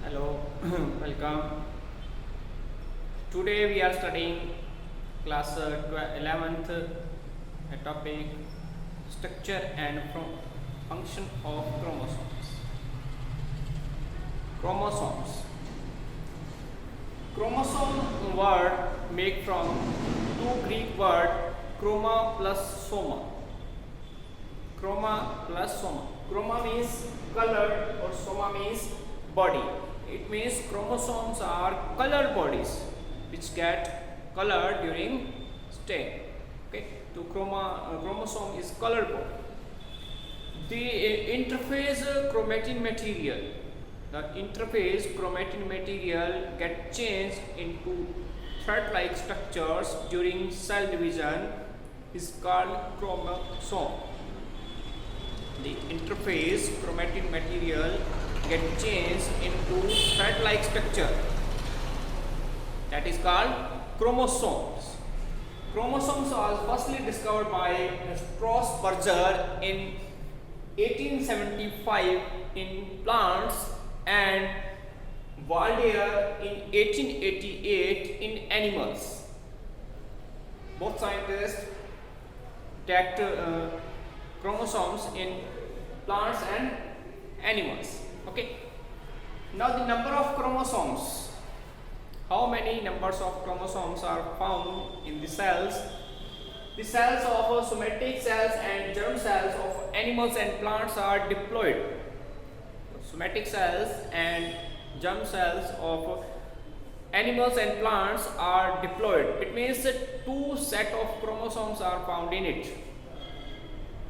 Hello, welcome. Today we are studying class 11th topic structure and function of chromosomes. Chromosomes. Chromosome word make from two Greek word chroma plus soma. Chroma plus soma. Chroma means color or soma means body. It means chromosomes are colored bodies which get colored during stay. Okay, so chromosome is colored body. The interphase chromatin material. The interphase chromatin material get changed into thread-like structures during cell division is called chromosome. The interphase chromatin material get changed into thread-like structure that is called chromosomes. Chromosomes was firstly discovered by Strasburger in 1875 in plants and Valdier in 1888 in animals. Both scientists detect chromosomes in plants and animals. Okay. Now the number of chromosomes. How many numbers of chromosomes are found in the cells? The cells of somatic cells and germ cells of animals and plants are diploid. Somatic cells and germ cells of animals and plants are diploid. It means that two set of chromosomes are found in it.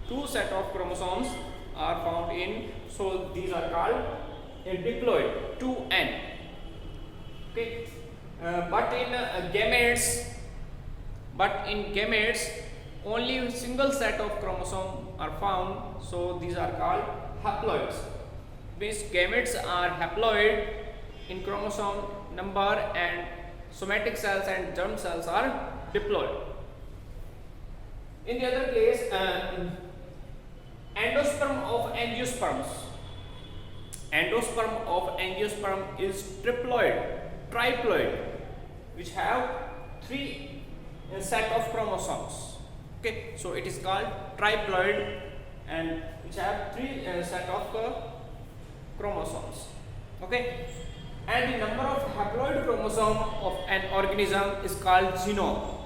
Two set of chromosomes are found in, so these are called a diploid, 2n. Okay, but in gametes only single set of chromosome are found, so these are called haploids. Means gametes are haploid in chromosome number and somatic cells and germ cells are diploid. In the other case, endosperm of angiosperms. Endosperm of angiosperm is triploid, which have three set of chromosomes. Okay, so it is called triploid and which have three set of chromosomes. Okay, and the number of haploid chromosome of an organism is called genome.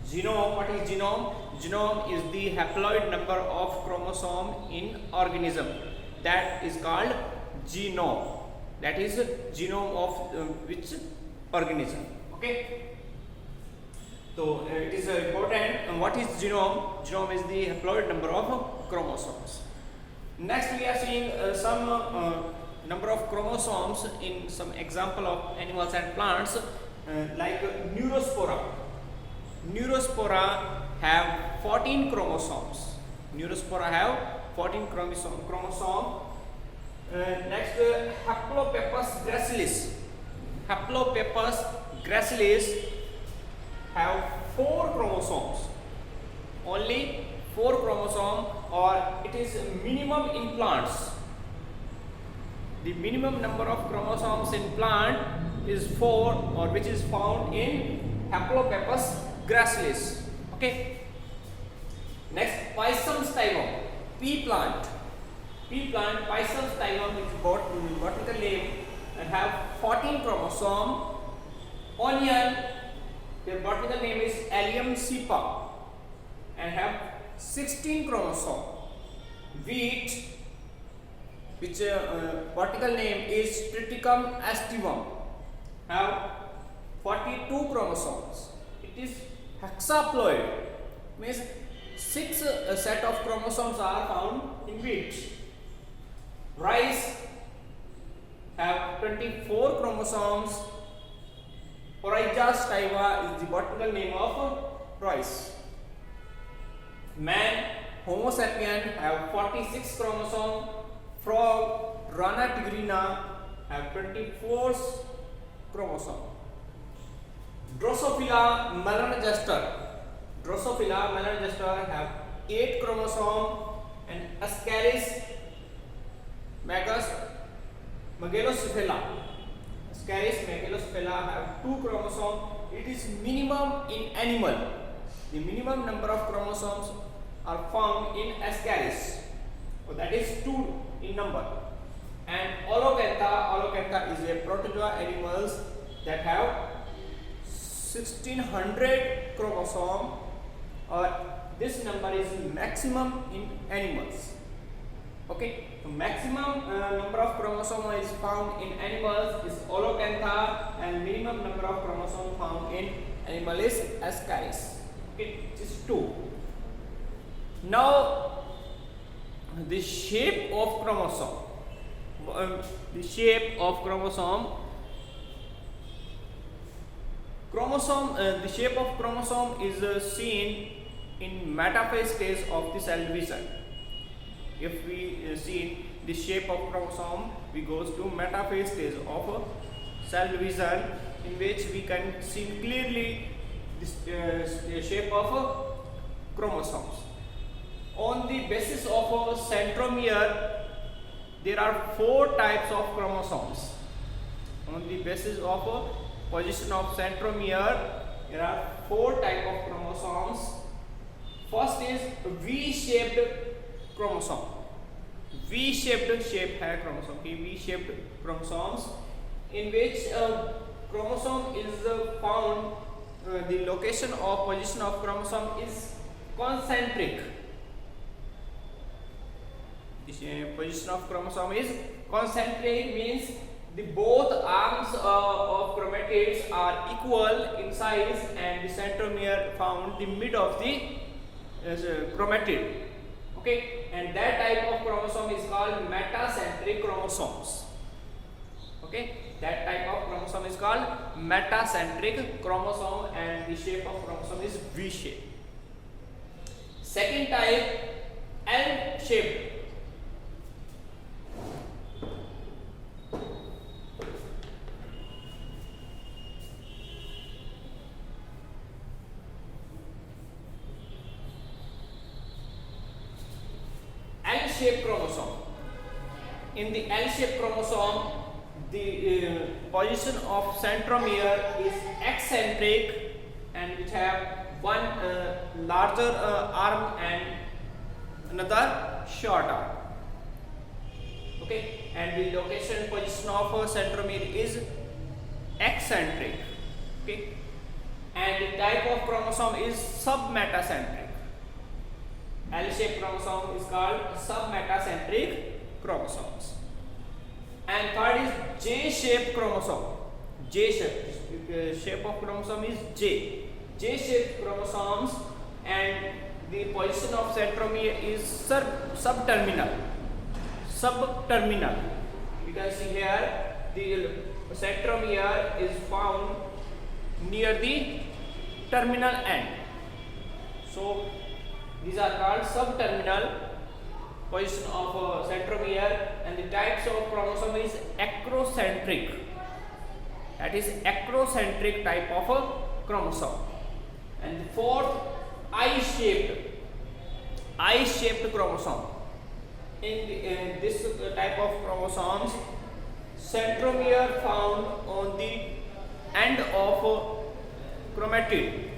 Genome, what is genome? Genome is the haploid number of chromosome in organism. That is called genome. That is genome of which organism. Okay. So it is important. What is genome? Genome is the haploid number of chromosomes. Next, we are seeing some number of chromosomes in some example of animals and plants, like Neurospora. Neurospora have 14 chromosomes. Neurospora have 14 chromosome. Next, Haplopeppus gracilis. Haplopeppus gracilis have 4 chromosomes. Only 4 chromosome, or it is minimum in plants. The minimum number of chromosomes in plant is 4, or which is found in Haplopeppus gracilis. Okay. Next, Pisum stylum, pea plant. Pea plant, Pisum stylum is botanical name and have 14 chromosome. Onion, their botanical name is Allium cepa and have 16 chromosome. Wheat, which botanical name is Triticum aestivum, have 42 chromosomes. It is hexaploid, means 6 set of chromosomes are found in wheat. Rice have 24 chromosomes. Oryza sativa is the botanical name of rice. Man, Homo sapien, have 46 chromosomes. Frog, Rana tigrina, have 24 chromosomes. Drosophila melanogaster have 8 chromosomes, and Ascaris Magelocephala Ascaris Machylospela have 2 chromosomes. It is minimum in animal. The minimum number of chromosomes are found in Ascaris. So that is 2 in number. And Olocantha is a protozoa animals that have 1600 chromosome, or this number is maximum in animals. Okay, the maximum number of chromosome is found in animals is Olocantha, and minimum number of chromosome found in animal is Ascaris. Okay, this is 2. Now the shape of chromosome. The shape of chromosome. The shape of chromosome is seen in metaphase stage of the cell division. If we see the shape of chromosome, we goes to metaphase stage of cell division, in which we can see clearly the shape of chromosomes. On the basis of centromere, there are 4 types of chromosomes. On the basis of position of centromere, there are 4 types of chromosomes. First is V-shaped chromosome. V-shaped shape है chromosome की, V-shaped chromosomes, in which chromosome is found. The location of position of chromosome is concentric. The position of chromosome is concentric, means the both arms of chromatids are equal in size, and the centromere found the mid of the chromatid. Okay, and that type of chromosome is called metacentric chromosomes. Okay, that type of chromosome is called metacentric chromosome, and the shape of chromosome is V shape. Second type, L shaped. L-shaped chromosome. In the L-shaped chromosome, the position of centromere is eccentric, and which have one larger arm and another short arm. Okay, and the location position of centromere is eccentric. Okay, and the type of chromosome is submetacentric. L-shaped chromosome is called submetacentric chromosomes. And third is J-shaped chromosome. Shape of chromosome is J. J-shaped chromosomes, and the position of centromere is subterminal. You can see here the centromere is found near the terminal end. So these are called subterminal position of centromere, and the types of chromosome is acrocentric. That is acrocentric type of chromosome. And the fourth, I-shaped chromosome. In this type of chromosomes, centromere found on the end of chromatid.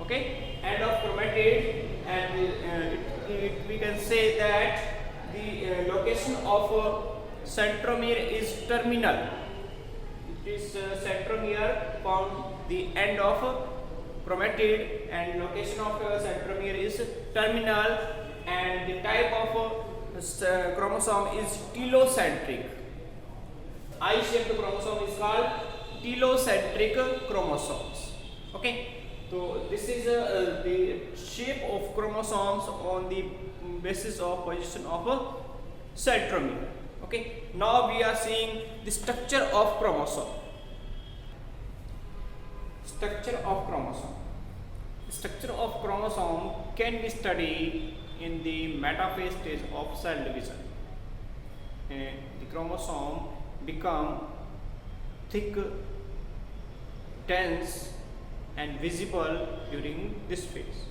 Okay, end of chromatid, and we can say that the location of centromere is terminal. It is centromere found the end of chromatid, and location of centromere is terminal, and the type of chromosome is telocentric. I-shaped chromosome is called telocentric chromosomes. Okay. So this is the shape of chromosomes on the basis of position of centromere. Okay. Now we are seeing the structure of chromosome. Structure of chromosome. The structure of chromosome can be studied in the metaphase stage of cell division. The chromosome become thick, dense, and visible during this phase.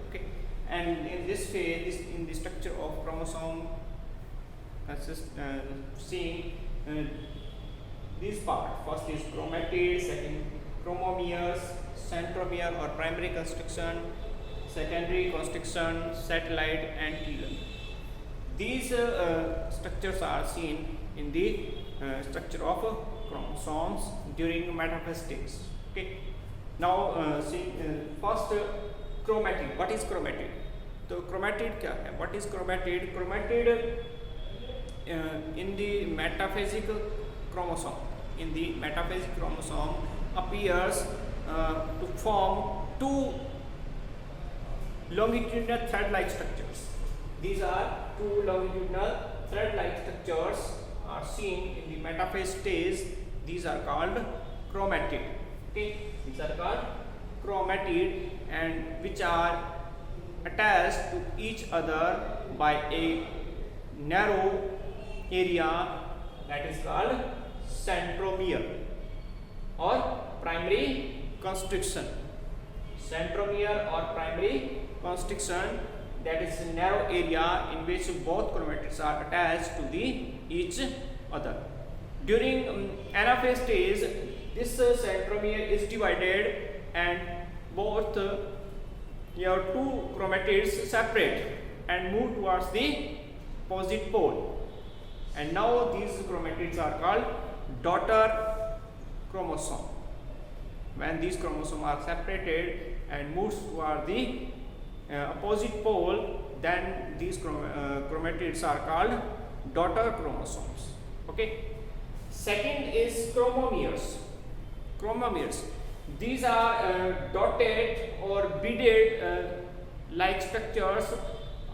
Okay, and in this phase, in the structure of chromosome, seeing this part. First is chromatid, second chromomeres, centromere or primary constriction, secondary constriction, satellite and telomere. These structures are seen in the structure of chromosomes during metaphase stage. Okay. Now see first chromatid. What is chromatid? तो chromatid क्या है? What is chromatid? Chromatid in the metaphasic chromosome. In the metaphasic chromosome appears to form two longitudinal thread-like structures. These are two longitudinal thread-like structures are seen in the metaphase stage. These are called chromatid. Okay, these are called chromatid, and which are attached to each other by a narrow area that is called centromere or primary constriction. Centromere or primary constriction, that is a narrow area in which both chromatids are attached to each other. During anaphase stage, this centromere is divided and both your two chromatids separate and move towards the opposite pole. And now these chromatids are called daughter chromosome. When these chromosomes are separated and moves toward the opposite pole, then these chromatids are called daughter chromosomes. Okay. Second is chromomeres. Chromomeres. These are dotted or beaded like structures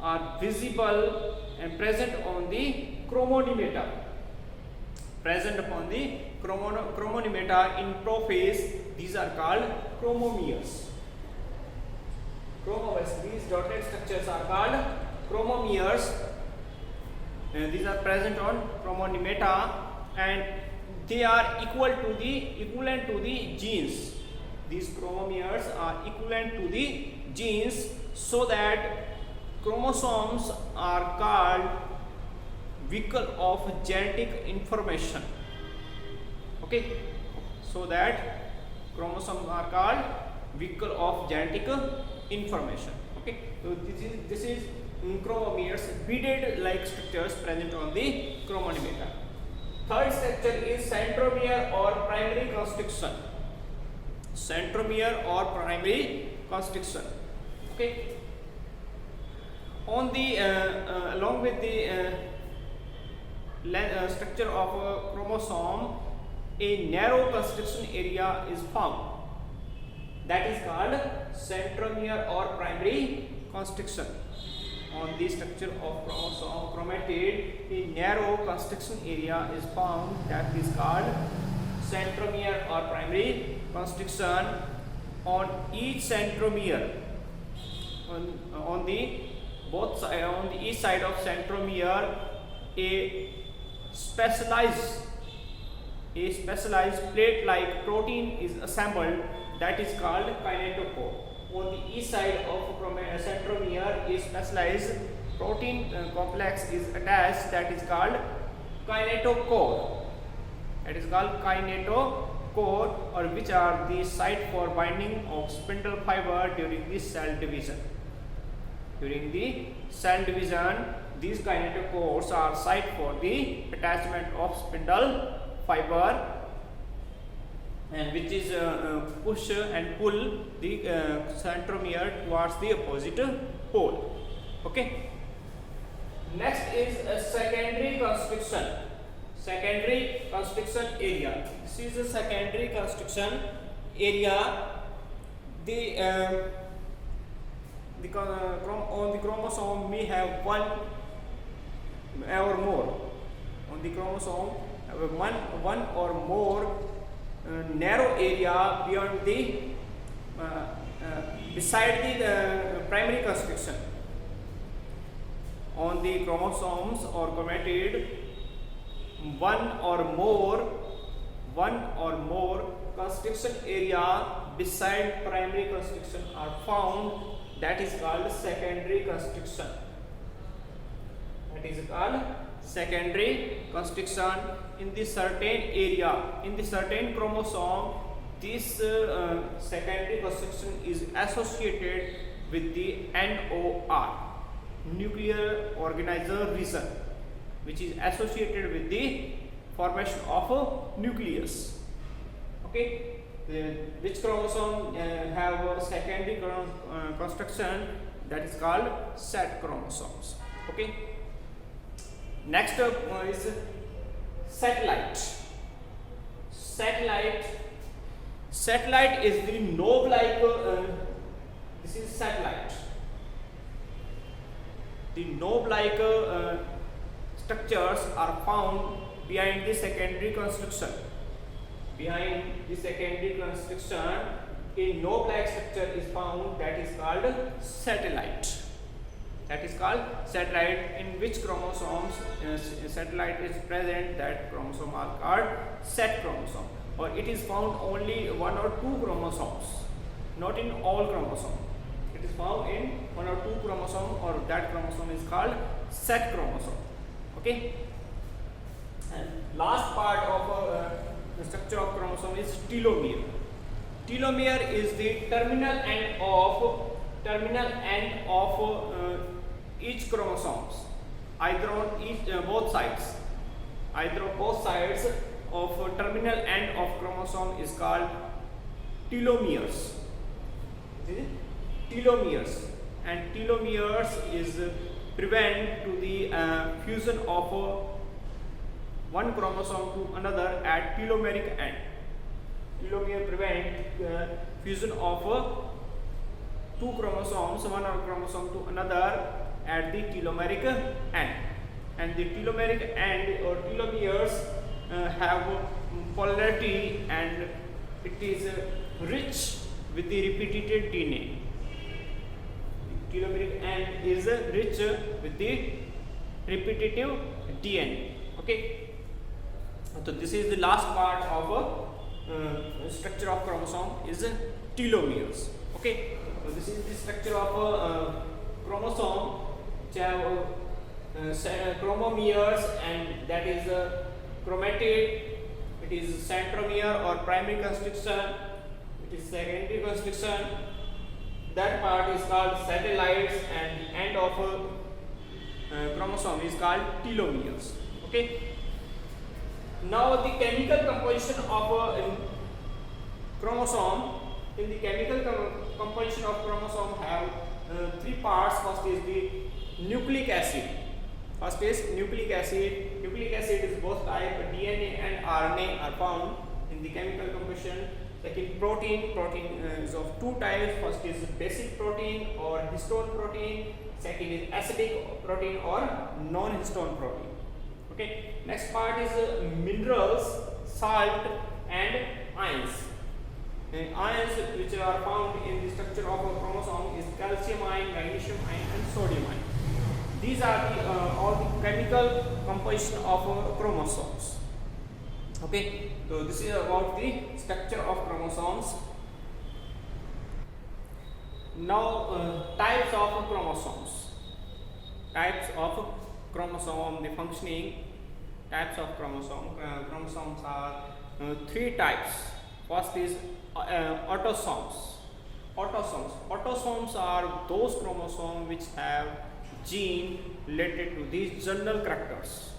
are visible and present on the chromonimeta. Present upon the chromonimeta in prophase. These are called chromomeres. Chromomeres. These dotted structures are called chromomeres. These are present on chromonimeta, and they are equivalent to the genes. These chromomeres are equivalent to the genes, so that chromosomes are called vehicle of genetic information. Okay, so that chromosomes are called vehicle of genetic information. Okay, so this is chromomeres, beaded like structures present on the chromonimeta. Third structure is centromere or primary constriction. Centromere or primary constriction. Okay. On the along with the structure of a chromosome, a narrow constriction area is found. That is called centromere or primary constriction. On the structure of chromosome chromatid, a narrow constriction area is found, that is called centromere or primary constriction. On each centromere, on the both side, on the each side of centromere, a specialized plate-like protein is assembled, that is called kinetochore. On the east side of centromere, a specialized protein complex is attached, that is called kinetochore. That is called kinetochore, or which are the site for binding of spindle fiber during the cell division. During the cell division, these kinetochores are site for the attachment of spindle fiber, and which is push and pull the centromere towards the opposite pole. Okay. Next is a secondary constriction. Secondary constriction area. This is a secondary constriction area. On the chromosome may have one or more. On the chromosome, one or more narrow area beyond the beside the primary constriction. On the chromosomes or chromatid, one or more constriction area beside primary constriction are found, that is called secondary constriction. That is called secondary constriction. in the certain area, in the certain chromosome, this secondary construction is associated with the NOR, nuclear organizer region, which is associated with the formation of a nucleus. Okay, which chromosome have a secondary construction, that is called set chromosomes. Okay, next up is satellite. Satellite is the knob-like. This is satellite. The knob-like structures are found behind the secondary construction. Behind the secondary construction, a knob-like structure is found, that is called satellite. That is called satellite. In which chromosomes satellite is present, that chromosome are called set chromosome. Or it is found only 1 or 2 chromosomes, not in all chromosomes. It is found in 1 or 2 chromosomes, or that chromosome is called set chromosome. Okay. And last part of the structure of chromosome is telomere. Telomere is the terminal end of each chromosomes, either on both sides. Either of both sides of terminal end of chromosome is called telomeres. Telomeres, and telomeres is prevent to the fusion of one chromosome to another at telomeric end. Telomere prevent fusion of 2 chromosomes, one chromosome to another at the telomeric end. And the telomeric end or telomeres have polarity, and it is rich with the repeated DNA. The telomeric end is rich with the repetitive DNA. Okay. So this is the last part of structure of chromosome is telomeres. Okay. So this is the structure of chromosome, which have chromomeres, and that is chromatid. It is centromere or primary construction. It is secondary construction. That part is called satellites, and end of chromosome is called telomeres. Okay. Now the chemical composition of chromosome. In the chemical composition of chromosome have 3 parts. First is the nucleic acid. Nucleic acid is both type DNA and RNA are found in the chemical composition. Second, protein. Protein is of 2 types. First is basic protein or histone protein. Second is acidic protein or non-histone protein. Okay. Next part is minerals, salt, and ions. Ions which are found in the structure of a chromosome is calcium ion, magnesium ion, and sodium ion. These are the all the chemical composition of chromosomes. Okay, so this is about the structure of chromosomes. Now types of chromosomes. Types of chromosome, the functioning types of chromosome. Chromosomes are 3 types. First is autosomes. Autosomes are those chromosomes which have gene related to these general characters.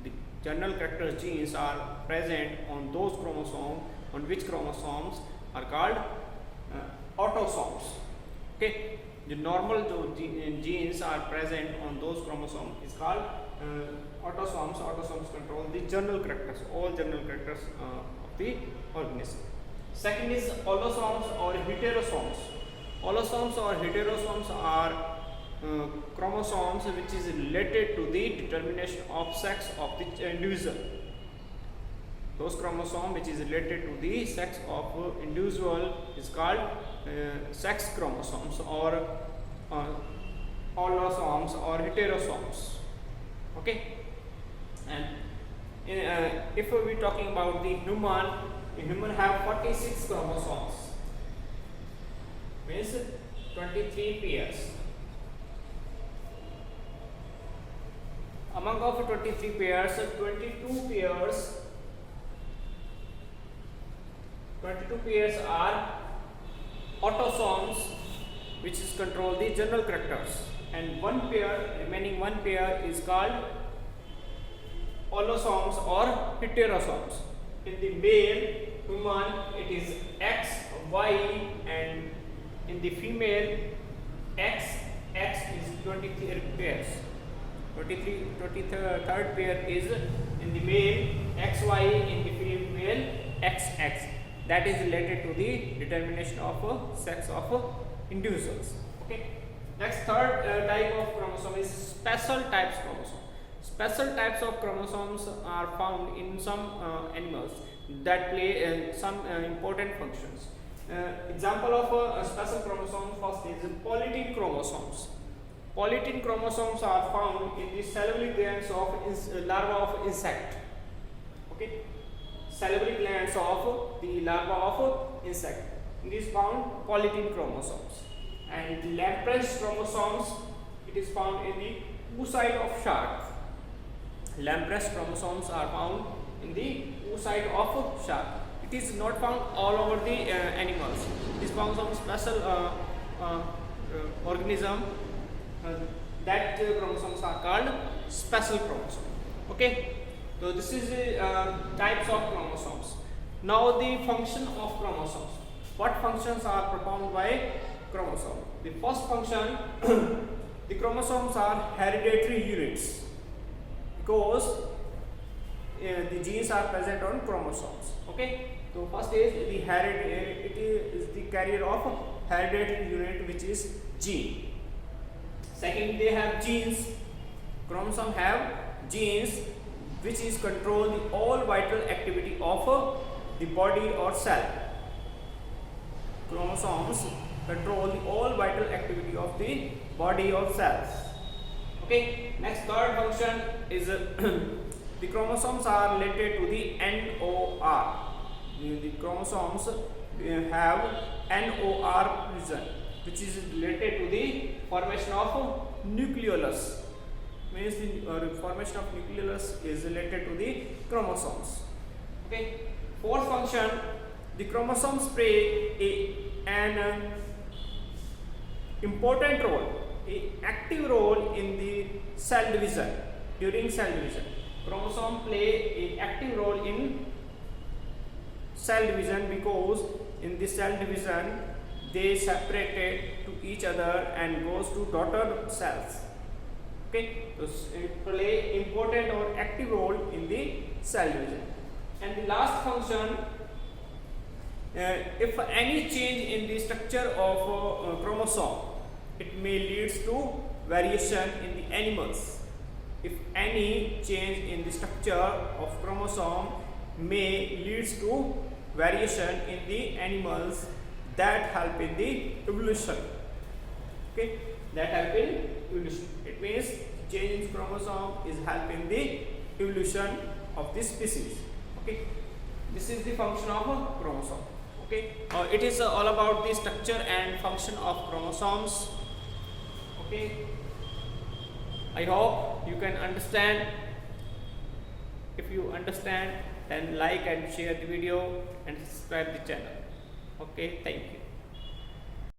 The general characters genes are present on those chromosomes, on which chromosomes are called autosomes. Okay, the normal genes are present on those chromosomes is called autosomes. Autosomes control the general characters, all general characters of the organism. Second is allosomes or heterosomes. Allosomes or heterosomes are chromosomes which is related to the determination of sex of the individual. Those chromosomes which is related to the sex of individual is called sex chromosomes or allosomes or heterosomes. Okay, and if we are talking about the human have 46 chromosomes, means 23 pairs. among of 23 pairs, 22 pairs are autosomes, which is control the general characters, and remaining one pair is called allosomes or heterosomes. In the male human it is X, Y, and in the female X is 23 pairs. 23rd pair is in the male XY, in the female XX. That is related to the determination of sex of individuals. Okay. Next, third type of chromosome is special types chromosome. Special types of chromosomes are found in some animals that play some important functions. Example of special chromosomes first is polytene chromosomes. Polytene chromosomes are found in the salivary glands of larva of insect. Okay, salivary glands of the larva of insect. It is found polytene chromosomes. And Lamprey's chromosomes, it is found in the oocyte of shark. Lamprey's chromosomes are found in the oocyte of shark. It is not found all over the animals. It is found some special organism. That chromosomes are called special chromosomes. Okay, so this is types of chromosomes. Now the function of chromosomes. What functions are performed by chromosome? The first function, the chromosomes are hereditary units because the genes are present on chromosomes. Okay, so first is it is the carrier of hereditary unit, which is gene. Second, they have genes. Chromosomes have genes which is control the all vital activity of the body or cell. Chromosomes control the all vital activity of the body or cells. Okay. Next, third function is the chromosomes are related to the NOR. The chromosomes have NOR region, which is related to the formation of nucleolus. Means the formation of nucleolus is related to the chromosomes. Okay. Fourth function, the chromosomes play an important role, an active role in the cell division. During cell division, chromosome play an active role in cell division because in the cell division they separated to each other and goes to daughter cells. Okay, so it play important or active role in the cell division. And the last function, if any change in the structure of chromosome, it may leads to variation in the animals. If any change in the structure of chromosome may leads to variation in the animals, that help in the evolution. Okay, that help in evolution. It means change in chromosome is helping the evolution of this species. Okay, this is the function of a chromosome. Okay, it is all about the structure and function of chromosomes. Okay, I hope you can understand. If you understand, then like and share the video and subscribe the channel. Okay, thank you.